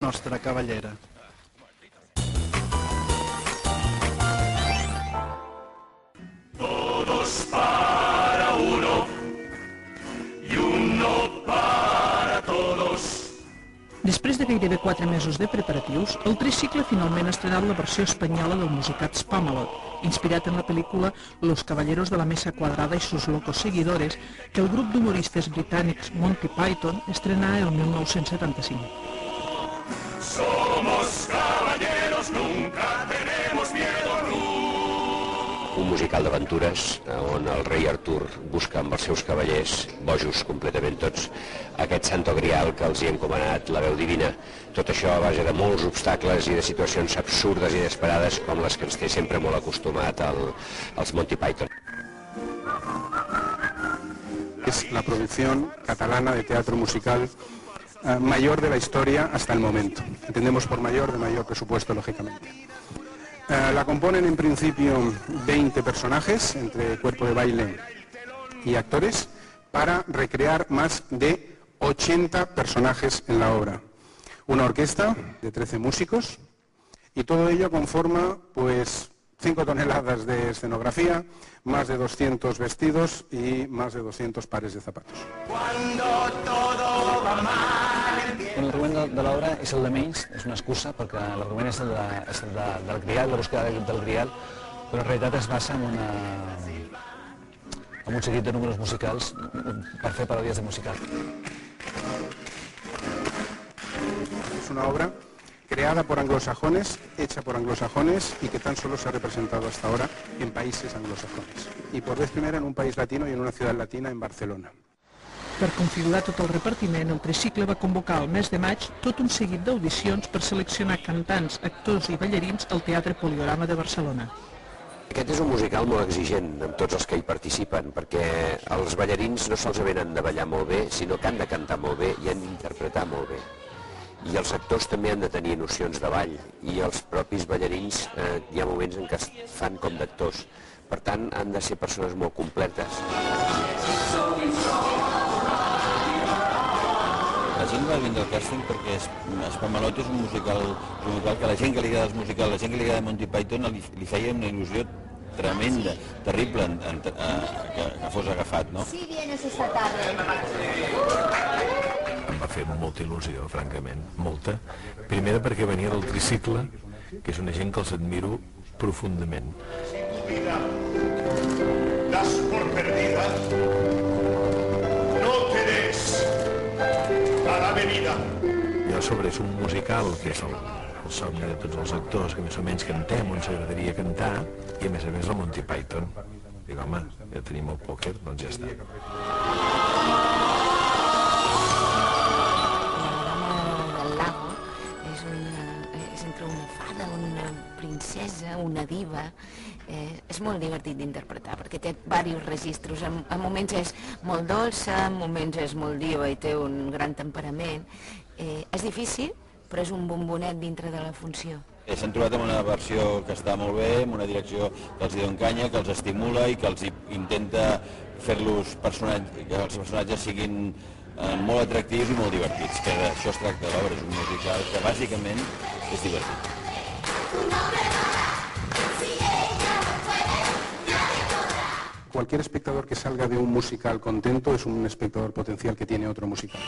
nostra cavallera. Todos para uno y uno para todos. Després de gairebé 4 mesos de preparatius, el tricicle finalment ha estrenat la versió espanyola del musicat Spamalot, inspirat en la pel·lícula Los caballeros de la mesa cuadrada y sus locos seguidores, que el grup d'humoristes britànics Monty Python estrenà el 1975. Somos caballeros, nunca tenemos miedo, un musical d'aventures on el rei Artur busca amb els seus cavallers, bojos completament tots, aquest santo grial que els hi ha encomanat la veu divina. Tot això a base de molts obstacles i de situacions absurdes i inesperades com les que ens té sempre molt acostumat els Monty Python. Es la producción catalana de teatro musical mayor de la historia hasta el momento. Entendemos por mayor, de mayor presupuesto, lógicamente. La componen en principio 20 personajes, entre cuerpo de baile y actores, para recrear más de 80 personajes en la obra. Una orquesta de 13 músicos y todo ello conforma pues 5 toneladas de escenografía, más de 200 vestidos y más de 200 pares de zapatos. L'argument de l'obra és el de menys, és una excusa, perquè l'argument és el del grial, la búsqueda del grial, però en realitat es basa en un seguit de números musicals per fer paròdies de musical. Es una obra creada por anglosajones, hecha por anglosajones y que tan solo se ha representado hasta ahora en países anglosajones. Y por vez primera en un país latino y en una ciudad latina, en Barcelona. Per configurar tot el repartiment, el tricicle va convocar al mes de maig tot un seguit d'audicions per seleccionar cantants, actors i ballarins al Teatre Poliorama de Barcelona. Aquest és un musical molt exigent amb tots els que hi participen, perquè els ballarins no sols han de ballar molt bé, sinó que han de cantar molt bé i han d'interpretar molt bé. I els actors també han de tenir nocions de ball, i els propis ballarins hi ha moments en què es fan com d'actors. Per tant, han de ser persones molt completes. La gent va vindre al càsting perquè Spamalot és un musical que la gent que li agrada el musical, la gent que li agrada Monty Python li feia una il·lusió tremenda, terrible que fos agafat, no? Sí, vienes esta tarde. Em va fer molta il·lusió, francament, molta. Primera perquè venia del tricicle, que és una gent que els admiro profundament. das por perdida, no te des a la bebida. Jo sobre és un musical, que és el somni de tots els actors, que més o menys cantem on s'agradaria cantar, i a més la Monty Python. Dic, home, ja tenim el pòquer, doncs ja està. El lago és entre una fada, una princesa, una diva. És molt divertit d'interpretar perquè té diversos registres. En moments és molt dolça, en moments és molt diva i té un gran temperament. És difícil, però és un bombonet dintre de la funció. S'han trobat amb una versió que està molt bé, amb una direcció que els dona canya, que els estimula i que els intenta fer-los que els personatges siguin molt atractius i molt divertits, que d'això es tracta l'obra, és un musical que bàsicament és divertit. Cualquier espectador que salga de un musical contento es un espectador potencial que tiene otro musical.